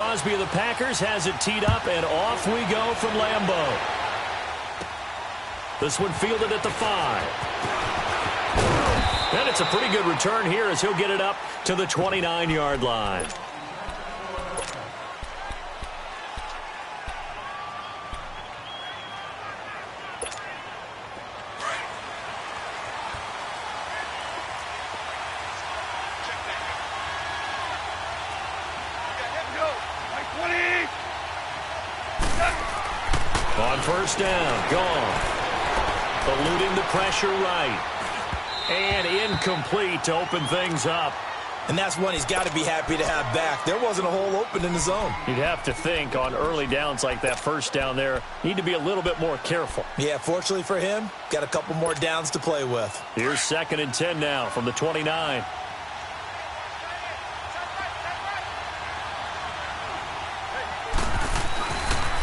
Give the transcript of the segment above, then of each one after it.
Crosby of the Packers has it teed up, and off we go from Lambeau. This one fielded at the 5. And it's a pretty good return here as he'll get it up to the 29-yard line. On first down, gone. Eluding the pressure right. And incomplete to open things up. And that's one he's got to be happy to have back. There wasn't a hole open in the zone. You'd have to think on early downs like that first down there, need to be a little bit more careful. Yeah, fortunately for him, got a couple more downs to play with. Here's 2nd and 10 now from the 29.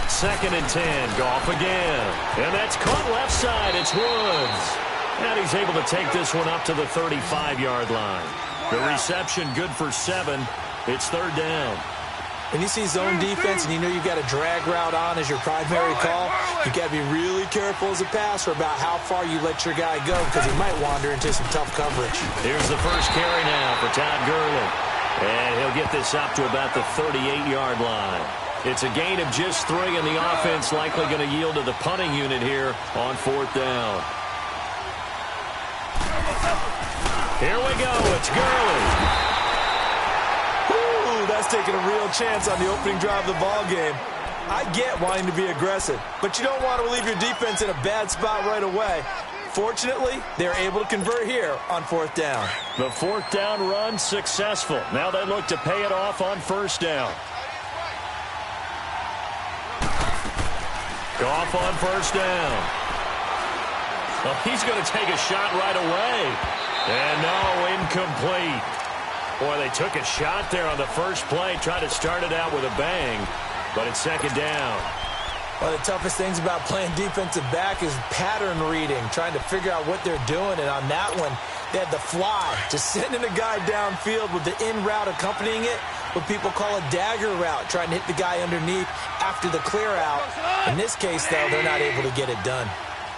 Second and 10, Goff again. And that's caught left side. It's Woods. And he's able to take this one up to the 35-yard line. The reception good for 7. It's 3rd down. When you see zone defense and you know you've got a drag route on as your primary call, you got to be really careful as a passer about how far you let your guy go because he might wander into some tough coverage. Here's the first carry now for Todd Gurley. And he'll get this up to about the 38-yard line. It's a gain of just 3, and the offense likely going to yield to the punting unit here on 4th down. Here we go. It's Gurley. Ooh, that's taking a real chance on the opening drive of the ball game. I get wanting to be aggressive, but you don't want to leave your defense in a bad spot right away. Fortunately, they're able to convert here on 4th down. The 4th down run successful. Now they look to pay it off on 1st down. Goff on 1st down. Well, he's going to take a shot right away. And no, incomplete. Boy, they took a shot there on the first play, tried to start it out with a bang, but it's 2nd down. One of the toughest things about playing defensive back is pattern reading, trying to figure out what they're doing. And on that one, they had the fly, just sending a guy downfield with the in route accompanying it, what people call a dagger route, trying to hit the guy underneath after the clear out. In this case, though, they're not able to get it done.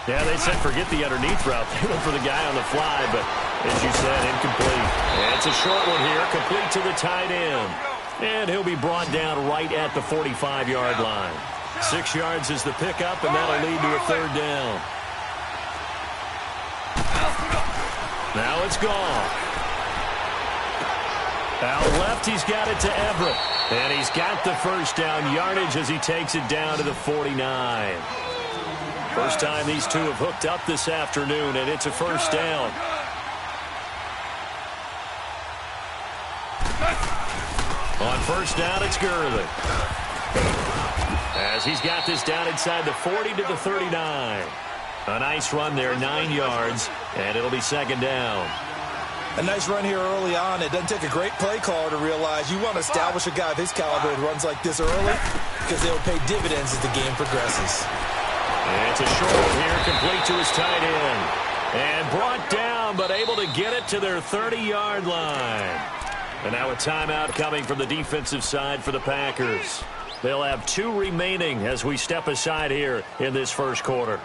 Yeah, they said forget the underneath route. They went for the guy on the fly, but as you said, incomplete. And it's a short one here, complete to the tight end. And he'll be brought down right at the 45-yard line. 6 yards is the pickup, and that'll lead to a 3rd down. Now it's gone. Out left, he's got it to Everett. And he's got the first down yardage as he takes it down to the 49. First time these two have hooked up this afternoon, and it's a 1st down. On 1st down, it's Gurley. As he's got this down inside the 40 to the 39. A nice run there, 9 yards, and it'll be 2nd down. A nice run here early on. It doesn't take a great play caller to realize you want to establish a guy of his caliber who runs like this early because they will pay dividends as the game progresses. And it's a short one here, complete to his tight end. And brought down, but able to get it to their 30-yard line. And now a timeout coming from the defensive side for the Packers. They'll have 2 remaining as we step aside here in this first quarter.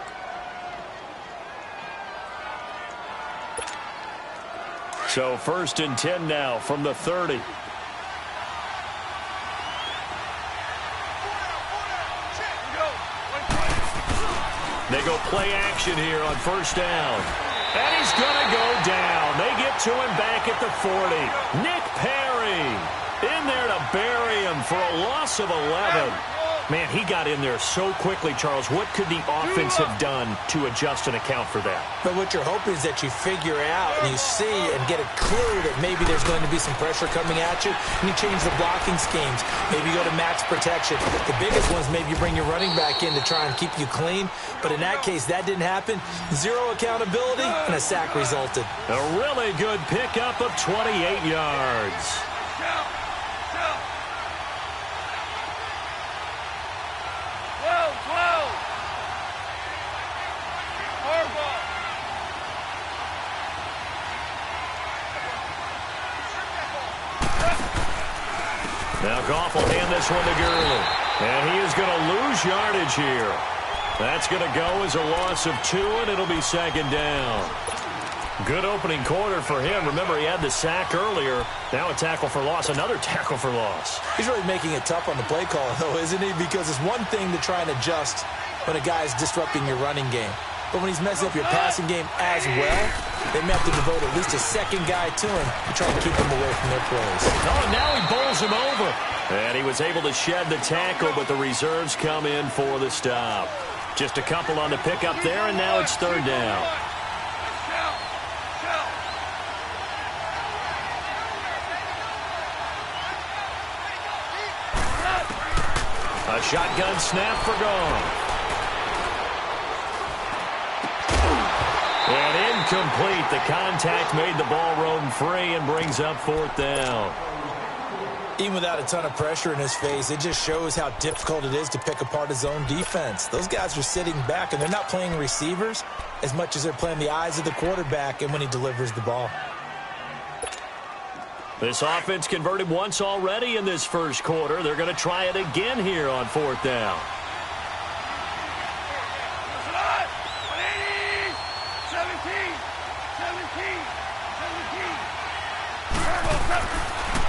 So 1st and 10 now from the 30. They go play action here on 1st down. And he's going to go down. They get to him back at the 40. Nick Perry in there to bury him for a loss of 11. Man, he got in there so quickly, Charles. What could the offense have done to adjust and account for that? But what you're hoping is that you figure out and you see and get a clue that maybe there's going to be some pressure coming at you, and you change the blocking schemes. Maybe you go to max protection. The biggest ones, maybe you bring your running back in to try and keep you clean. But in that case, that didn't happen. 0 accountability, and a sack resulted. A really good pickup of 28 yards. Now Now Goff will hand this one to Gurley. And he is going to lose yardage here. That's going to go as a loss of 2, and it'll be second down. Good opening quarter for him. Remember, he had the sack earlier. Now a tackle for loss, another tackle for loss. He's really making it tough on the play call, though, isn't he? Because it's one thing to try and adjust when a guy's disrupting your running game. But when he's messing up your passing game as well, they may have to devote at least a second guy to him to try and keep him away from their plays. Oh, now he bowls him over. And he was able to shed the tackle, but the reserves come in for the stop. Just a couple on the pickup there, and now it's third down. A shotgun snap for Goff. And incomplete. The contact made the ball roam free and brings up fourth down. Even without a ton of pressure in his face, it just shows how difficult it is to pick apart his own defense. Those guys are sitting back, and they're not playing receivers as much as they're playing the eyes of the quarterback and when he delivers the ball. This offense converted once already in this first quarter. They're going to try it again here on fourth down.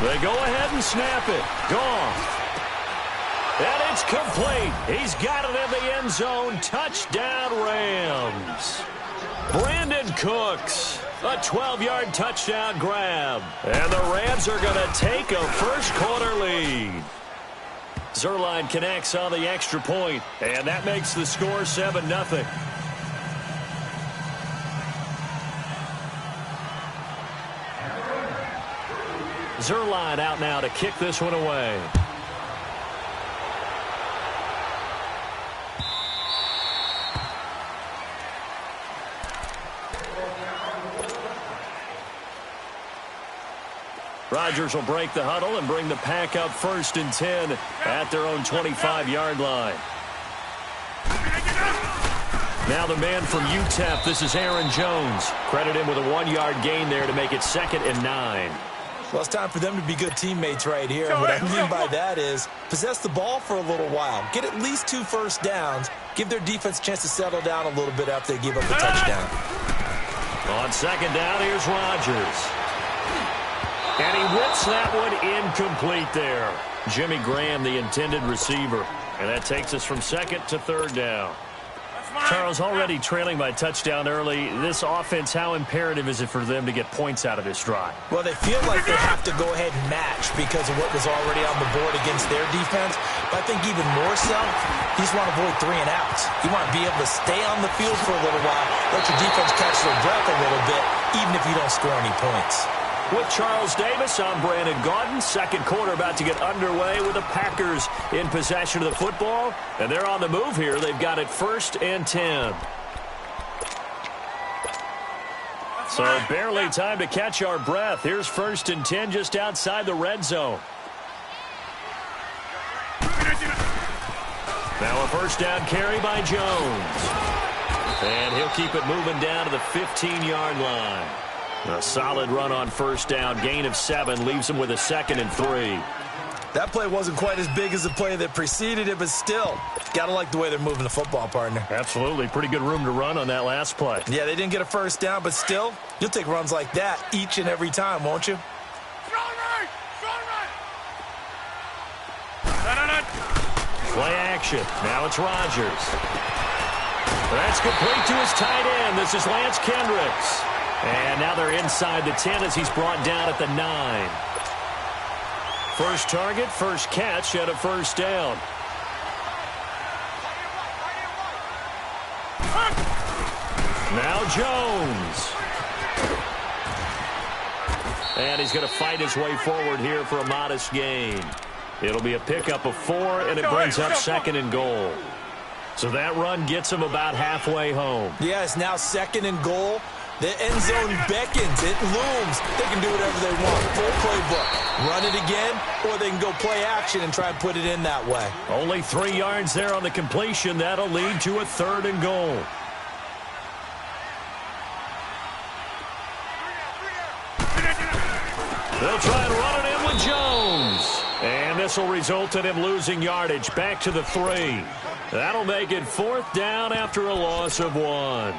They go ahead and snap it. Goff. And it's complete. He's got it in the end zone. Touchdown, Rams. Brandon Cooks. A 12-yard touchdown grab. And the Rams are going to take a first-quarter lead. Zuerlein connects on the extra point, and that makes the score 7-0. Zuerlein out now to kick this one away. Rodgers will break the huddle and bring the pack up 1st and 10 at their own 25-yard line. Now the man from UTEP, this is Aaron Jones. Credit him with a 1-yard gain there to make it 2nd and 9. Well, it's time for them to be good teammates right here. And what I mean by that is possess the ball for a little while. Get at least 2 first downs. Give their defense a chance to settle down a little bit after they give up a touchdown. On 2nd down, here's Rodgers. And he whips that one incomplete there. Jimmy Graham, the intended receiver. And that takes us from 2nd to 3rd down. Charles, already trailing by touchdown early. This offense, how imperative is it for them to get points out of this drive? Well, they feel like they have to go ahead and match because of what was already on the board against their defense. But I think even more so, you just want to avoid 3 and outs. You want to be able to stay on the field for a little while, let your defense catch their breath a little bit, even if you don't score any points. With Charles Davis, I'm Brandon Gaudin. Second quarter about to get underway with the Packers in possession of the football. And they're on the move here. They've got it 1st and 10. So barely time to catch our breath. Here's 1st and 10 just outside the red zone. Now a first down carry by Jones. And he'll keep it moving down to the 15-yard line. A solid run on first down. Gain of 7 leaves him with a 2nd and 3. That play wasn't quite as big as the play that preceded it, but still, got to like the way they're moving the football, partner. Absolutely. Pretty good room to run on that last play. Yeah, they didn't get a first down, but still, you'll take runs like that each and every time, won't you? Play action. Now it's Rodgers. That's complete to his tight end. This is Lance Kendricks. And now they're inside the 10 as he's brought down at the 9. First target, first catch, and a first down. Now Jones. And he's going to fight his way forward here for a modest gain. It'll be a pickup of 4, and it brings up 2nd and goal. So that run gets him about halfway home. Yeah, it's now 2nd and goal. The end zone beckons. It looms. They can do whatever they want. Full playbook. Run it again, or they can go play action and try and put it in that way. Only 3 yards there on the completion. That'll lead to a 3rd and goal. They'll try and run it in with Jones. And this will result in him losing yardage. Back to the 3. That'll make it 4th down after a loss of 1.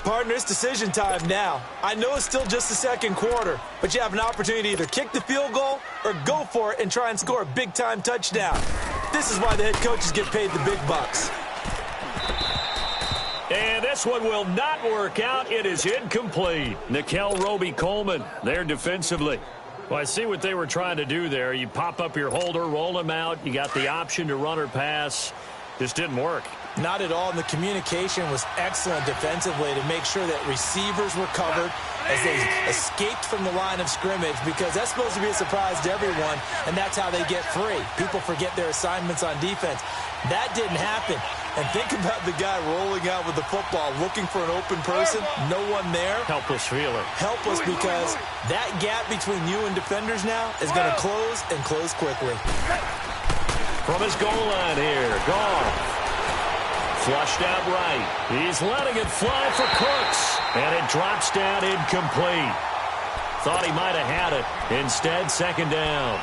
Partner, it's decision time now. I know it's still just the second quarter, but you have an opportunity to either kick the field goal or go for it and try and score a big-time touchdown. This is why the head coaches get paid the big bucks. And this one will not work out. It is incomplete. Nickel Roby-Coleman there defensively. Well, I see what they were trying to do there. You pop up your holder, roll him out. You got the option to run or pass. This didn't work. Not at all, and the communication was excellent defensively to make sure that receivers were covered as they escaped from the line of scrimmage, because that's supposed to be a surprise to everyone, and that's how they get free. People forget their assignments on defense. That didn't happen. And think about the guy rolling out with the football, looking for an open person, no one there. Helpless feeling. Helpless because that gap between you and defenders now is going to close and close quickly. From his goal line here, Goff. Flushed out right. He's letting it fly for Cooks. And it drops down incomplete. Thought he might have had it. Instead, 2nd down.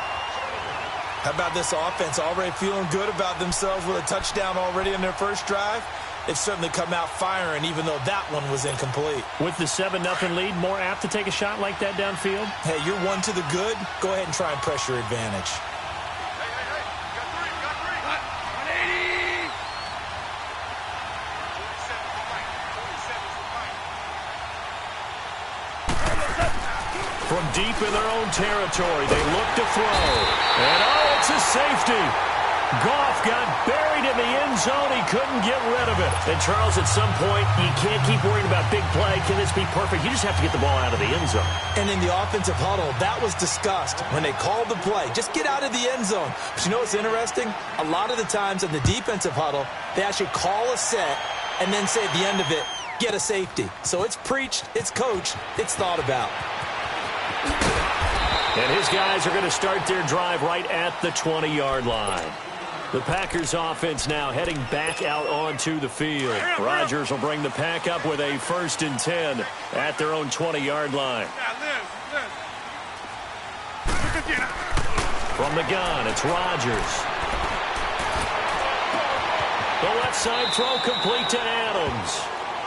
How about this offense already feeling good about themselves with a touchdown already in their first drive? They've certainly come out firing, even though that one was incomplete. With the 7-0 lead, more apt to take a shot like that downfield? Hey, you're one to the good. Go ahead and try and press your advantage. From deep in their own territory, they look to throw. And, oh, it's a safety. Goff got buried in the end zone. He couldn't get rid of it. And, Charles, at some point, you can't keep worrying about big play. Can this be perfect? You just have to get the ball out of the end zone. And in the offensive huddle, that was discussed when they called the play. Just get out of the end zone. But you know what's interesting? A lot of the times in the defensive huddle, they actually call a set and then say at the end of it, get a safety. So it's preached, it's coached, it's thought about. And his guys are going to start their drive right at the 20-yard line. The Packers offense now heading back out onto the field. Rodgers will bring the pack up with a 1st and 10 at their own 20-yard line. From the gun, it's Rodgers. The left side throw complete to Adams.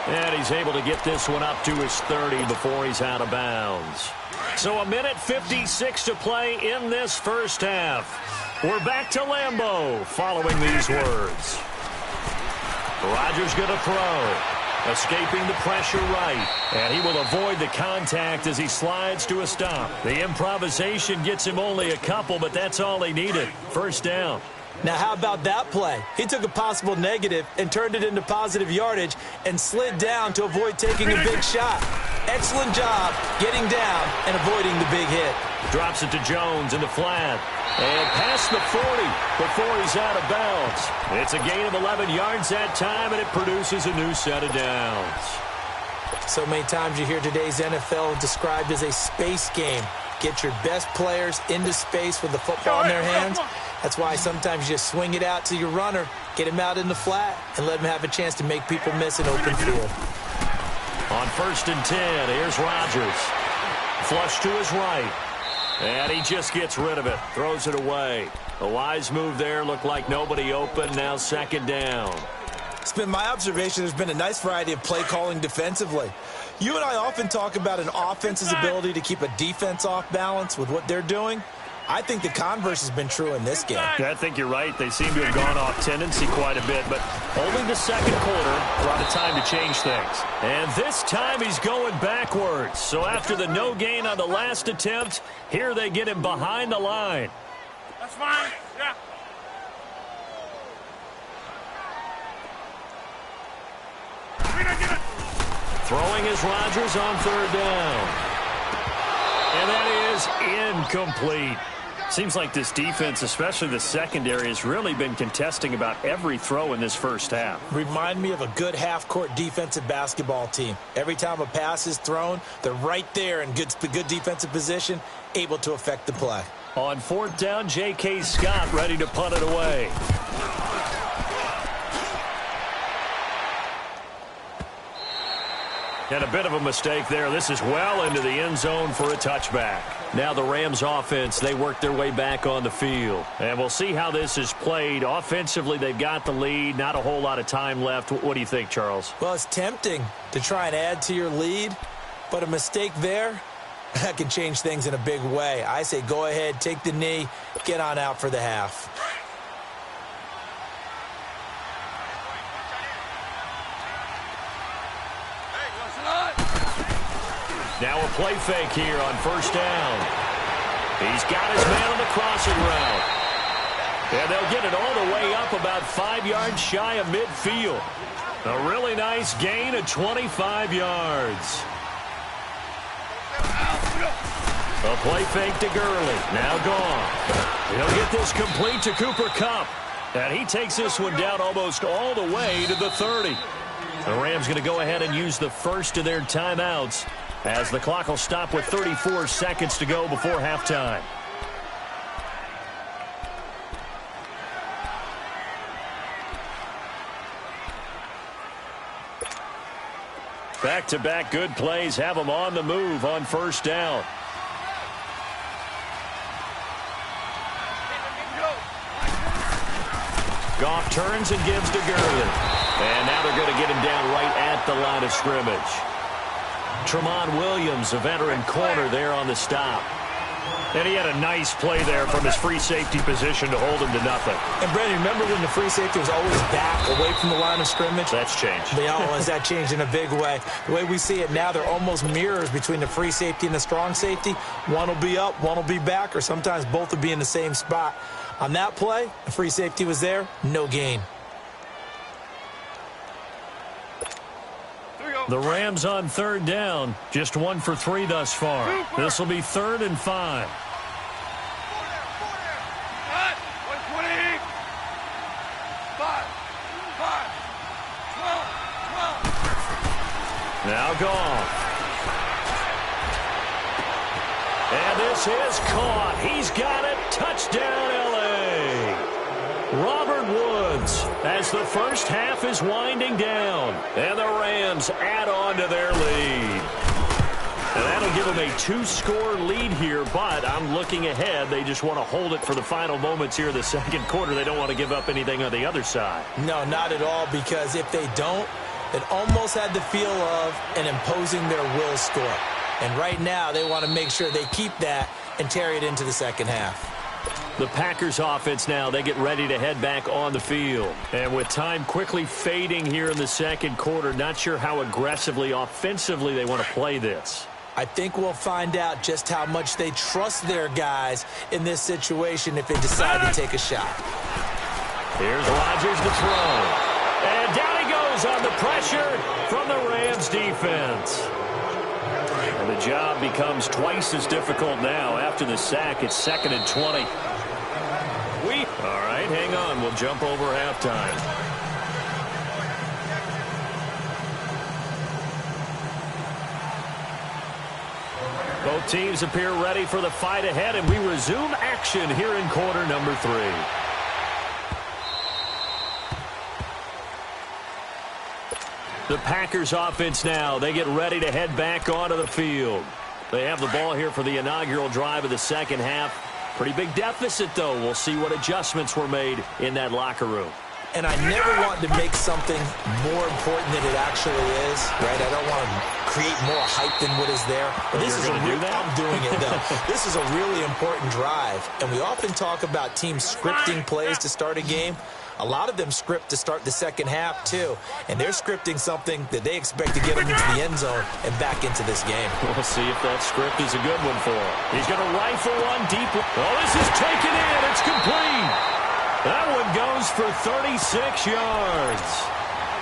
And he's able to get this one up to his 30 before he's out of bounds. So 1:56 to play in this first half. We're back to Lambeau following these words. Rodgers going to throw. Escaping the pressure right. And he will avoid the contact as he slides to a stop. The improvisation gets him only a couple, but that's all he needed. 1st down. Now, how about that play? He took a possible negative and turned it into positive yardage and slid down to avoid taking a big shot. Excellent job getting down and avoiding the big hit. Drops it to Jones in the flat. And past the 40 before he's out of bounds. It's a gain of 11 yards that time, and it produces a new set of downs. So many times you hear today's NFL described as a space game. Get your best players into space with the football in their hands. That's why sometimes you just swing it out to your runner, get him out in the flat, and let him have a chance to make people miss an open field. On 1st and 10, here's Rodgers. Flush to his right. And he just gets rid of it, throws it away. A wise move there, looked like nobody open, now 2nd down. It's been my observation there's been a nice variety of play calling defensively. You and I often talk about an offense's ability to keep a defense off balance with what they're doing. I think the converse has been true in this game. Yeah, I think you're right. They seem to have gone off tendency quite a bit, but only the 2nd quarter, a lot of time to change things. And this time he's going backwards. So after the no gain on the last attempt, here they get him behind the line. That's fine. Yeah. Throwing is Rodgers on 3rd down. And that is incomplete. Seems like this defense, especially the secondary, has really been contesting about every throw in this first half. Remind me of a good half-court defensive basketball team. Every time a pass is thrown, they're right there in good defensive position, able to affect the play. On 4th down, J.K. Scott ready to punt it away. And a bit of a mistake there. This is well into the end zone for a touchback. Now the Rams offense, they work their way back on the field. And we'll see how this is played. Offensively, they've got the lead. Not a whole lot of time left. What do you think, Charles? Well, it's tempting to try and add to your lead, but a mistake there, that can change things in a big way. I say go ahead, take the knee, get on out for the half. Now a play fake here on first down. He's got his man on the crossing route. And they'll get it all the way up about 5 yards shy of midfield. A really nice gain of 25 yards. A play fake to Gurley. Now gone. He'll get this complete to Cooper Kupp. And he takes this one down almost all the way to the 30. The Rams going to go ahead and use the first of their timeouts, as the clock will stop with 34 seconds to go before halftime. Back-to-back good plays have them on the move on first down. Goff turns and gives to Gurley. And now they're going to get him down right at the line of scrimmage. Tramon Williams, a veteran corner there on the stop. And he had a nice play there from his free safety position to hold him to nothing. And, Brandon, remember when the free safety was always back away from the line of scrimmage? That's changed. Has that changed in a big way? The way we see it now, they're almost mirrors between the free safety and the strong safety. One will be up, one will be back, or sometimes both will be in the same spot. On that play, the free safety was there, no gain. The Rams on third down, just 1 for 3 thus far. This will be 3rd and 5. Now gone. And this is caught. He's got it. Touchdown, L.A. Robert Woods, as the first half is winding down. And the Rams add on to their lead. And that'll give them a 2-score lead here, but I'm looking ahead. They just want to hold it for the final moments here in the second quarter. They don't want to give up anything on the other side. No, not at all, because if they don't, it almost had the feel of an imposing their will score. And right now, they want to make sure they keep that and carry it into the second half. The Packers offense now, they get ready to head back on the field. And with time quickly fading here in the second quarter, not sure how aggressively, offensively they want to play this. I think we'll find out just how much they trust their guys in this situation if they decide to take a shot. Here's Rodgers to throw. And down he goes on the pressure from the Rams defense. And the job becomes twice as difficult now after the sack. It's 2nd and 20. All right, hang on. We'll jump over halftime. Both teams appear ready for the fight ahead, and we resume action here in quarter number 3. The Packers offense now, they get ready to head back onto the field. They have the ball here for the inaugural drive of the second half. Pretty big deficit, though. We'll see what adjustments were made in that locker room. And I never want to make something more important than it actually is, right? I don't want to create more hype than what is there. But this is I'm doing it, though. This is a really important drive. And we often talk about teams scripting plays to start a game. A lot of them script to start the second half, too. And they're scripting something that they expect to get them into the end zone and back into this game. We'll see if that script is a good one for him. He's going to rifle one deep. Oh, this is taken in. It's complete. That one goes for 36 yards.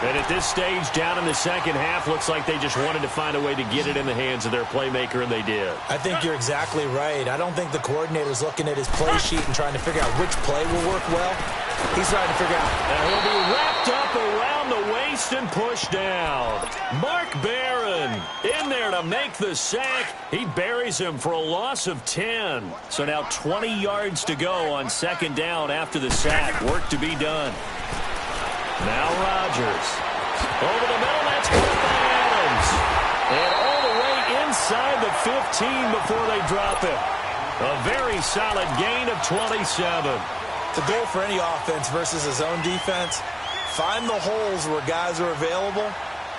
And at this stage, down in the second half, looks like they just wanted to find a way to get it in the hands of their playmaker, and they did. I think you're exactly right. I don't think the coordinator's looking at his play sheet and trying to figure out which play will work well. He's trying to figure out. And he'll be wrapped up around the waist and pushed down. Mark Barron in there to make the sack. He buries him for a loss of 10. So now 20 yards to go on second down after the sack. Work to be done. Now Rodgers. Over the middle, that's caught by Adams. And all the way inside the 15 before they drop it. A very solid gain of 27. The goal for any offense versus a zone defense, find the holes where guys are available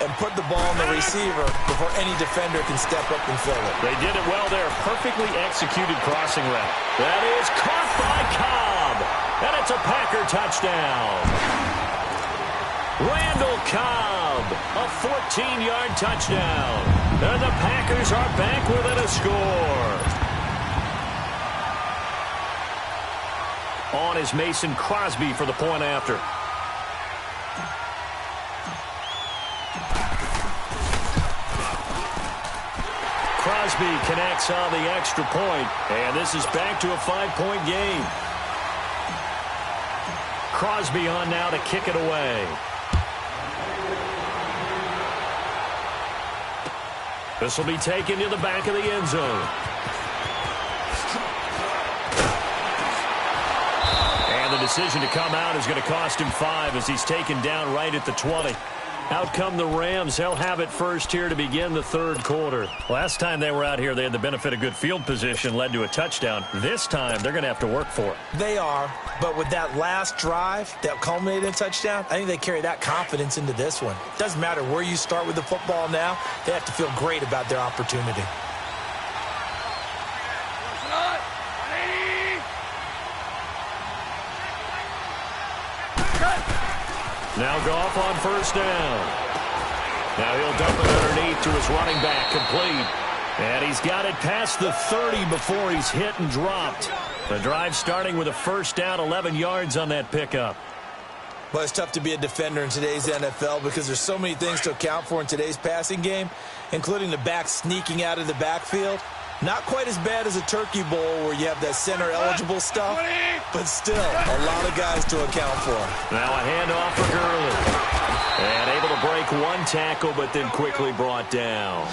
and put the ball on the receiver before any defender can step up and fill it. They did it well there. Perfectly executed crossing route. That is caught by Cobb. And it's a Packer touchdown. Randall Cobb, a 14-yard touchdown. And the Packers are back within a score. On is Mason Crosby for the point after. Crosby connects on the extra point, and this is back to a 5-point game. Crosby on now to kick it away. This will be taken to the back of the end zone. And the decision to come out is going to cost him 5 as he's taken down right at the 20. Out come the Rams. They'll have it first here to begin the third quarter. Last time they were out here, they had the benefit of good field position, led to a touchdown. This time, they're going to have to work for it. They are, but with that last drive that culminated in a touchdown, I think they carry that confidence into this one. It doesn't matter where you start with the football now. They have to feel great about their opportunity. Now Goff on first down. Now he'll dump it underneath to his running back, complete. And he's got it past the 30 before he's hit and dropped. The drive starting with a first down, 11 yards on that pickup. Well, it's tough to be a defender in today's NFL because there's so many things to account for in today's passing game, including the back sneaking out of the backfield. Not quite as bad as a Turkey Bowl where you have that center-eligible stuff, but still a lot of guys to account for. Now a handoff for Gurley. And able to break one tackle, but then quickly brought down.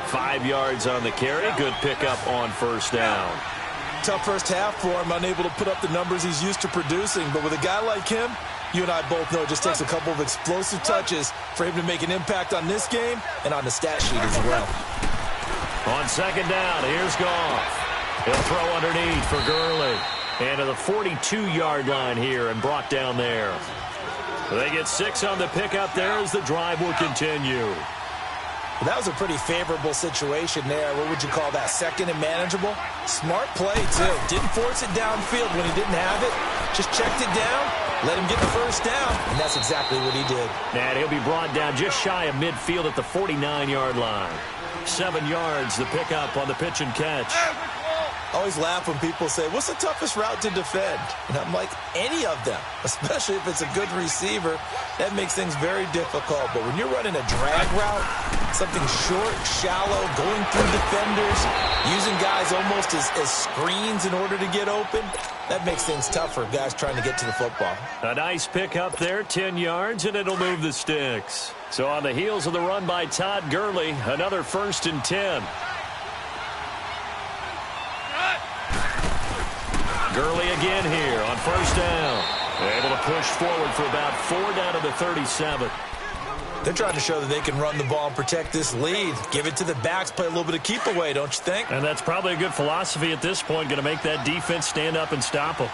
5 yards on the carry. Good pickup on first down. Tough first half for him, unable to put up the numbers he's used to producing. But with a guy like him, you and I both know it just takes a couple of explosive touches for him to make an impact on this game and on the stat sheet as well. On second down, here's Goff. He'll throw underneath for Gurley. And to the 42-yard line here and brought down there. They get 6 on the pickup there as the drive will continue. Well, that was a pretty favorable situation there. What would you call that? Second and manageable? Smart play, too. Didn't force it downfield when he didn't have it. Just checked it down, let him get the first down, and that's exactly what he did. And he'll be brought down just shy of midfield at the 49-yard line. 7 yards, the pickup on the pitch and catch. I always laugh when people say, what's the toughest route to defend? And I'm like, any of them, especially if it's a good receiver. That makes things very difficult. But when you're running a drag route, something short, shallow, going through defenders, using guys almost as screens in order to get open, that makes things tough for guys trying to get to the football. A nice pickup there, 10 yards, and it'll move the sticks. So on the heels of the run by Todd Gurley, another 1st and 10. Gurley again here on first down. Able to push forward for about 4 down to the 37. They're trying to show that they can run the ball and protect this lead. Give it to the backs, play a little bit of keep away, don't you think? And that's probably a good philosophy at this point, going to make that defense stand up and stop them.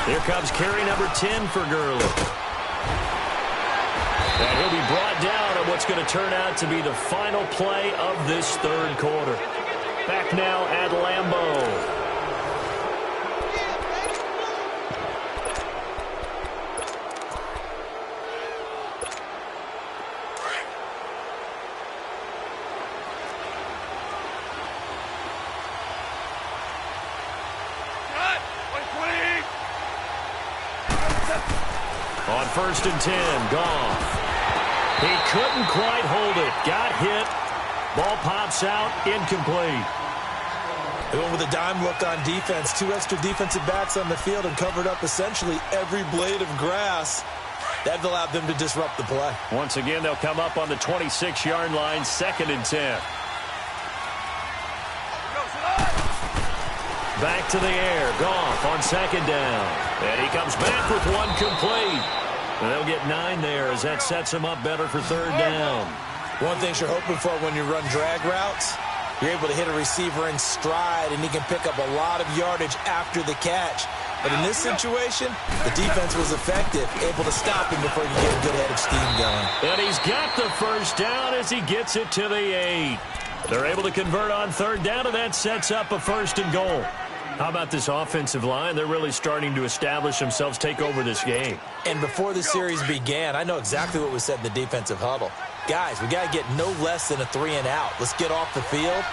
Here comes carry number 10 for Gurley. And he'll be brought down on what's going to turn out to be the final play of this third quarter. Back now at Lambeau. On 1st and 10, Goff. He couldn't quite hold it. Got hit. Ball pops out. Incomplete. They went with a dime look on defense. 2 extra defensive backs on the field and covered up essentially every blade of grass. That allowed them to disrupt the play. Once again, they'll come up on the 26-yard line, 2nd and 10. Back to the air. Goff on 2nd down. And he comes back with one complete. And they'll get 9 there as that sets him up better for 3rd down. One thing you're hoping for when you run drag routes, you're able to hit a receiver in stride, and he can pick up a lot of yardage after the catch. But in this situation, the defense was effective, able to stop him before he could get a good head of steam going. And he's got the first down as he gets it to the 8. They're able to convert on third down, and that sets up a 1st and goal. How about this offensive line? They're really starting to establish themselves, take over this game. And before the series began, I know exactly what was said in the defensive huddle. Guys, we got to get no less than a 3-and-out. Let's get off the field.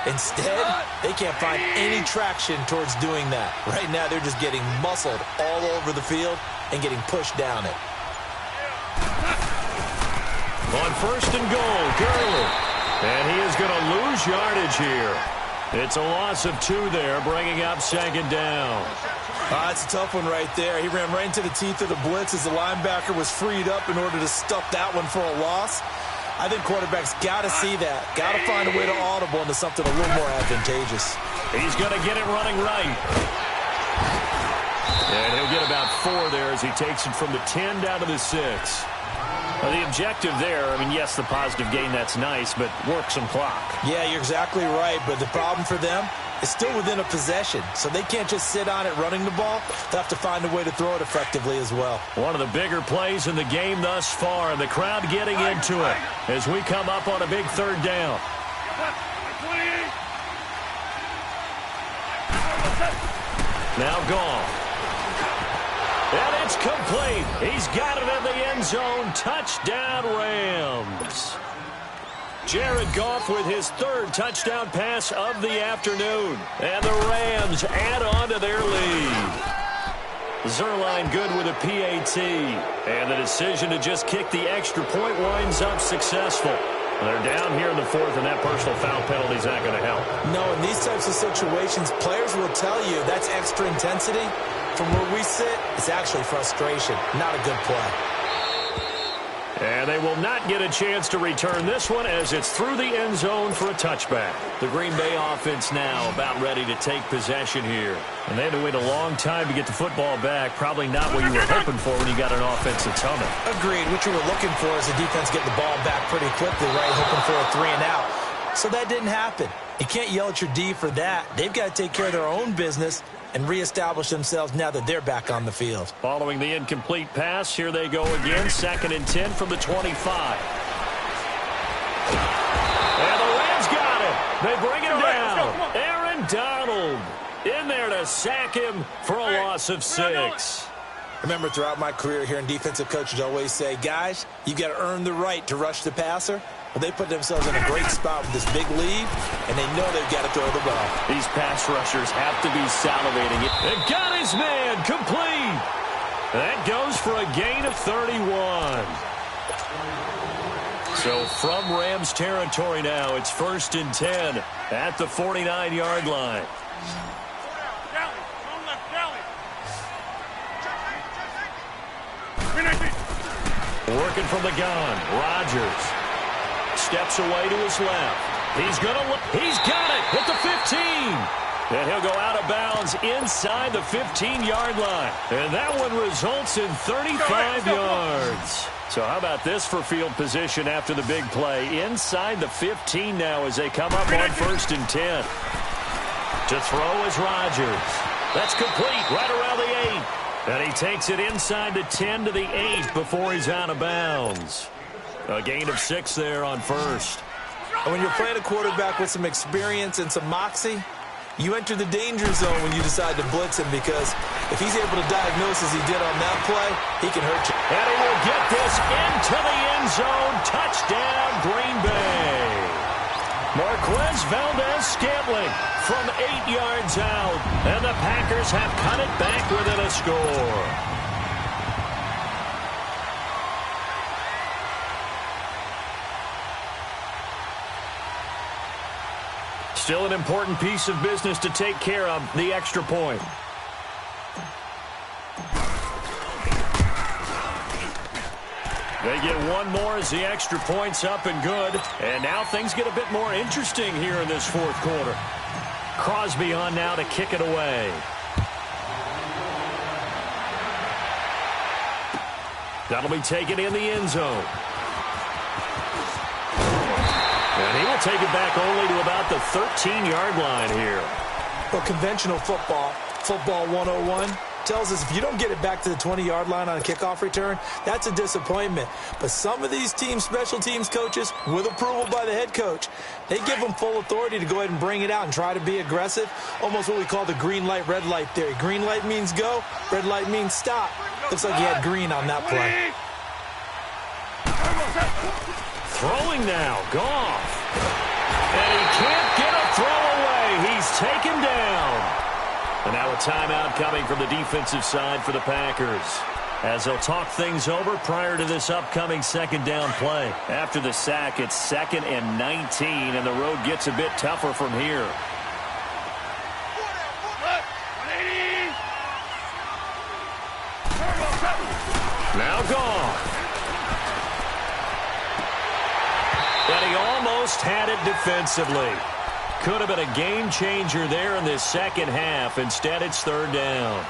Instead, they can't find any traction towards doing that. Right now, they're just getting muscled all over the field and getting pushed down it. On 1st and goal, Gurley. And he is going to lose yardage here. It's a loss of 2 there, bringing up 2nd down. It's a tough one right there. He ran right into the teeth of the blitz as the linebacker was freed up in order to stuff that one for a loss. I think quarterbacks got to see that. Got to find a way to audible into something a little more advantageous. He's going to get it running right. And he'll get about 4 there as he takes it from the 10 down to the 6. Well, the objective there, I mean, yes, the positive gain, that's nice, but work some clock. Yeah, you're exactly right, but the problem for them is still within a possession, so they can't just sit on it running the ball. They'll have to find a way to throw it effectively as well. One of the bigger plays in the game thus far, and the crowd getting into it as we come up on a big 3rd down. Now gone. And it's complete. He's got it in the end zone. Touchdown, Rams. Jared Goff with his 3rd touchdown pass of the afternoon. And the Rams add on to their lead. Zerline good with a PAT. And the decision to just kick the extra point winds up successful. They're down here in the 4th, and that personal foul penalty is not going to help. No, in these types of situations, players will tell you that's extra intensity. From where we sit, it's actually frustration, not a good play. And they will not get a chance to return this one as it's through the end zone for a touchback. The Green Bay offense now about ready to take possession here. And they had to wait a long time to get the football back. Probably not what you were hoping for when you got an offense that's humming. Agreed. What you were looking for is the defense getting the ball back pretty quickly, right? Hoping for a 3-and-out. So that didn't happen. You can't yell at your D for that. They've got to take care of their own business and reestablish themselves now that they're back on the field. Following the incomplete pass, here they go again. 2nd and 10 from the 25. And the Rams got it. They bring him down. Aaron Donald in there to sack him for a loss of 6. Remember, throughout my career here in defensive coaches always say, guys, you got to earn the right to rush the passer. Well, they put themselves in a great spot with this big lead, and they know they've got to throw the ball. These pass rushers have to be salivating. They've got his man complete. That goes for a gain of 31. So from Rams territory now, it's 1st and 10 at the 49-yard line. Working from the gun, Rodgers steps away to his left. He's got it at the 15. And he'll go out of bounds inside the 15-yard line. And that one results in 35 yards. So how about this for field position after the big play? Inside the 15 now as they come up on 1st and 10. To throw is Rodgers. That's complete right around the 8. And he takes it inside the 10 to the 8 before he's out of bounds. A gain of 6 there on 1st. And when you're playing a quarterback with some experience and some moxie, you enter the danger zone when you decide to blitz him, because if he's able to diagnose as he did on that play, he can hurt you. And he will get this into the end zone. Touchdown, Green Bay. Marquez Valdez-Scantling from 8 yards out. And the Packers have cut it back within a score. Still an important piece of business to take care of, the extra point. They get one more as the extra point's up and good. And now things get a bit more interesting here in this 4th quarter. Crosby on now to kick it away. That'll be taken in the end zone. They'll take it back only to about the 13-yard line here. Well, conventional football 101, tells us if you don't get it back to the 20-yard line on a kickoff return, that's a disappointment. But some of these special teams coaches, with approval by the head coach, they give them full authority to go ahead and bring it out and try to be aggressive, almost what we call the green light, red light theory. Green light means go, red light means stop. Looks like he had green on that play. Throwing now, Goff. And he can't get a throw away. He's taken down. And now a timeout coming from the defensive side for the Packers, as they'll talk things over prior to this upcoming second down play. After the sack, it's 2nd and 19, and the road gets a bit tougher from here. Now Goff. And he almost had it defensively. Could have been a game changer there in this second half. Instead, it's 3rd down.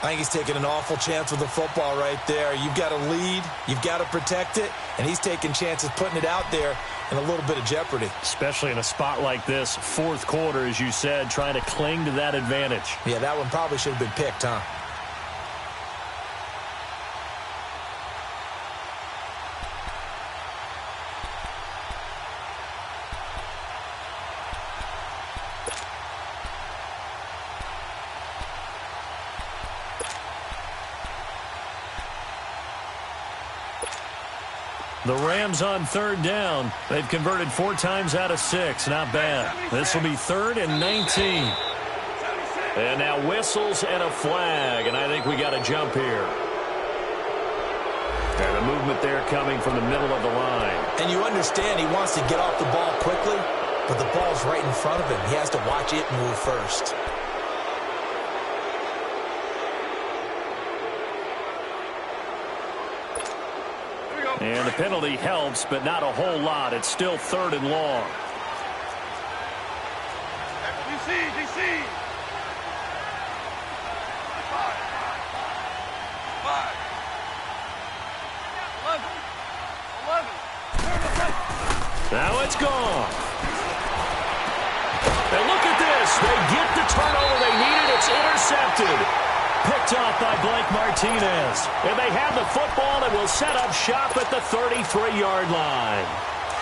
I think he's taking an awful chance with the football right there. You've got to lead, you've got to protect it, and he's taking chances putting it out there in a little bit of jeopardy. Especially in a spot like this, 4th quarter, as you said, trying to cling to that advantage. Yeah, that one probably should have been picked, huh? The Rams on 3rd down. They've converted 4 times out of 6. Not bad. This will be 3rd and 19. And now whistles and a flag, and I think we got a jump here. And the movement there coming from the middle of the line. And you understand he wants to get off the ball quickly, but the ball's right in front of him. He has to watch it move first. And the penalty helps, but not a whole lot. It's still 3rd and long. DC. 11. Now it's gone. And look at this. They get the turnover they needed. It's intercepted. Picked off by Blake Martinez. And they have the football and will set up shop at the 33-yard line.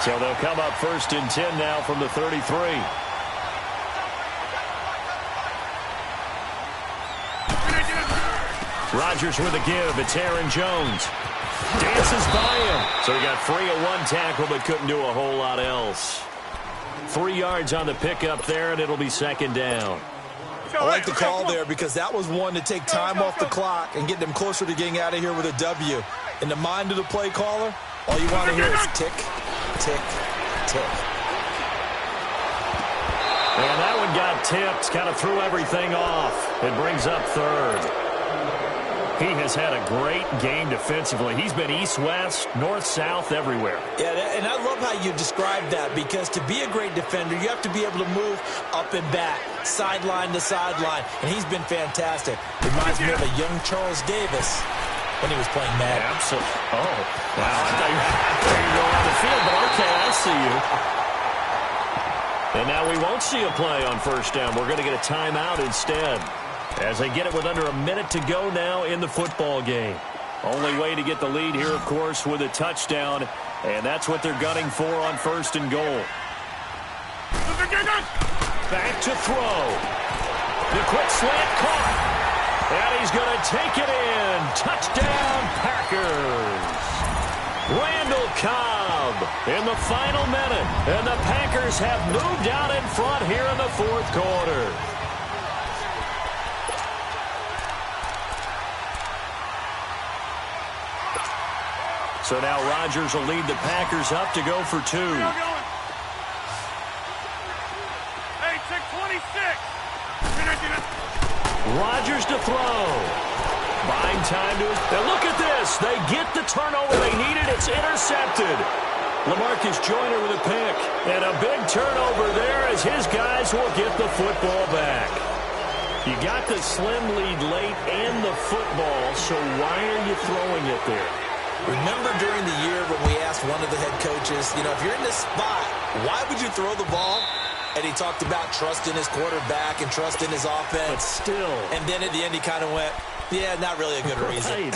So they'll come up 1st and 10 now from the 33. Rodgers with a give. It's Aaron Jones. Dances by him. So he got free of 1 tackle but couldn't do a whole lot else. 3 yards on the pickup there, and it'll be 2nd down. I like the call there because that was one to take time off the clock and get them closer to getting out of here with a W. In the mind of the play caller, all you want to hear is tick, tick, tick. And that one got tipped, kind of threw everything off. It brings up 3rd. He has had a great game defensively. He's been east-west, north-south, everywhere. Yeah, and I love how you described that because to be a great defender, you have to be able to move up and back, sideline to sideline, and he's been fantastic. Reminds me of a young Charles Davis when he was playing Madden. Absolutely. Oh, wow. I thought you were going on the field, but okay, I see you. And now we won't see a play on 1st down. We're going to get a timeout instead, as they get it with under a minute to go now in the football game. Only way to get the lead here, of course, with a touchdown, and that's what they're gunning for on 1st and goal. Back to throw. The quick slant caught. And he's going to take it in. Touchdown, Packers. Randall Cobb in the final minute, and the Packers have moved out in front here in the 4th quarter. So now Rodgers will lead the Packers up to go for 2. Hey, check 26. Rodgers to throw. Buying time to... Now look at this. They get the turnover they needed. It's intercepted. LaMarcus Joyner with a pick. And a big turnover there as his guys will get the football back. You got the slim lead late and the football, so why are you throwing it there? Remember during the year when we asked one of the head coaches, if you're in this spot Why would you throw the ball? And he talked about trusting his quarterback and trusting his offense. But still. And then at the end he kind of went, yeah, not really a good reason.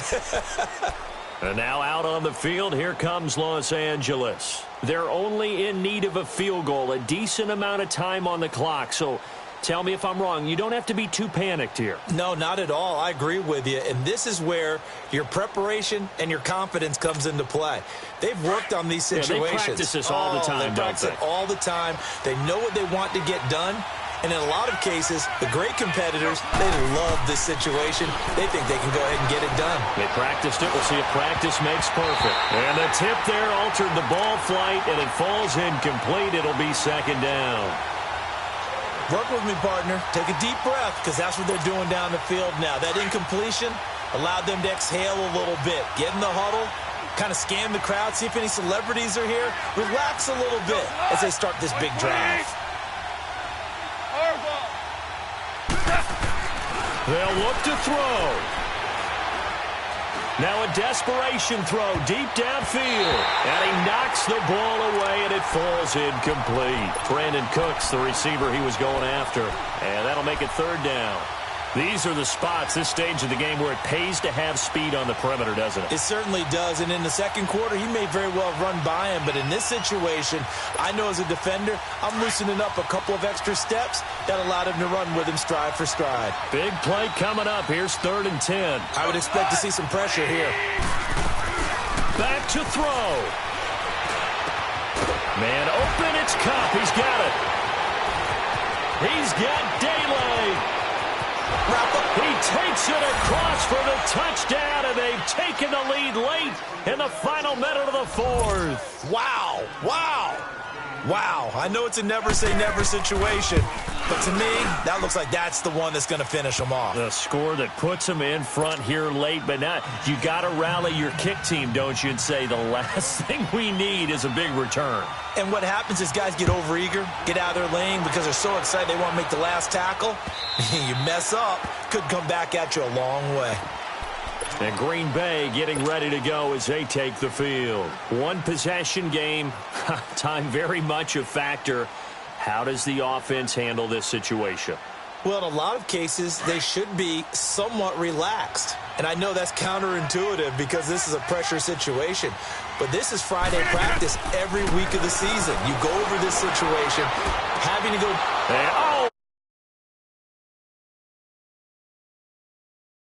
And now out on the field, here comes Los Angeles. They're only in need of a field goal, a decent amount of time on the clock. So tell me if I'm wrong. You don't have to be too panicked here. No, not at all. I agree with you. And this is where your preparation and your confidence comes into play. They've worked on these situations. Yeah, they practice this all the time, They practice it all the time. They know what they want to get done. And in a lot of cases, the great competitors, they love this situation. They think they can go ahead and get it done. They practiced it. We'll see if practice makes perfect. And the tip there altered the ball flight, and it falls incomplete. It'll be second down. Work with me, partner. Take a deep breath, because that's what they're doing down the field now. That incompletion allowed them to exhale a little bit. Get in the huddle, kind of scan the crowd, see if any celebrities are here. Relax a little bit as they start this big drive. They'll look to throw. Now a desperation throw deep downfield. And he knocks the ball away, and it falls incomplete. Brandon Cooks, the receiver he was going after. And that'll make it third down. These are the spots, this stage of the game, where it pays to have speed on the perimeter, doesn't it? It certainly does. And in the second quarter, he may very well run by him. But in this situation, I know as a defender, I'm loosening up a couple of extra steps that allowed him to run with him stride for stride. Big play coming up. Here's 3rd and 10. I would expect to see some pressure here. Back to throw. Man open, it's Cup. He's got it. He's got daylight. He takes it across for the touchdown, and they've taken the lead late in the final minute of the 4th. Wow. Wow. Wow. I know it's a never-say-never situation, but to me, that looks like that's the one that's going to finish them off. The score that puts them in front here late, but now you got to rally your kick team, don't you, and say the last thing we need is a big return. And what happens is guys get overeager, get out of their lane because they're so excited they want to make the last tackle. You mess up, could come back at you a long way. And Green Bay getting ready to go as they take the field. One possession game, time very much a factor. How does the offense handle this situation? Well, in a lot of cases, they should be somewhat relaxed. And I know that's counterintuitive because this is a pressure situation. But this is Friday practice every week of the season. You go over this situation, having to go...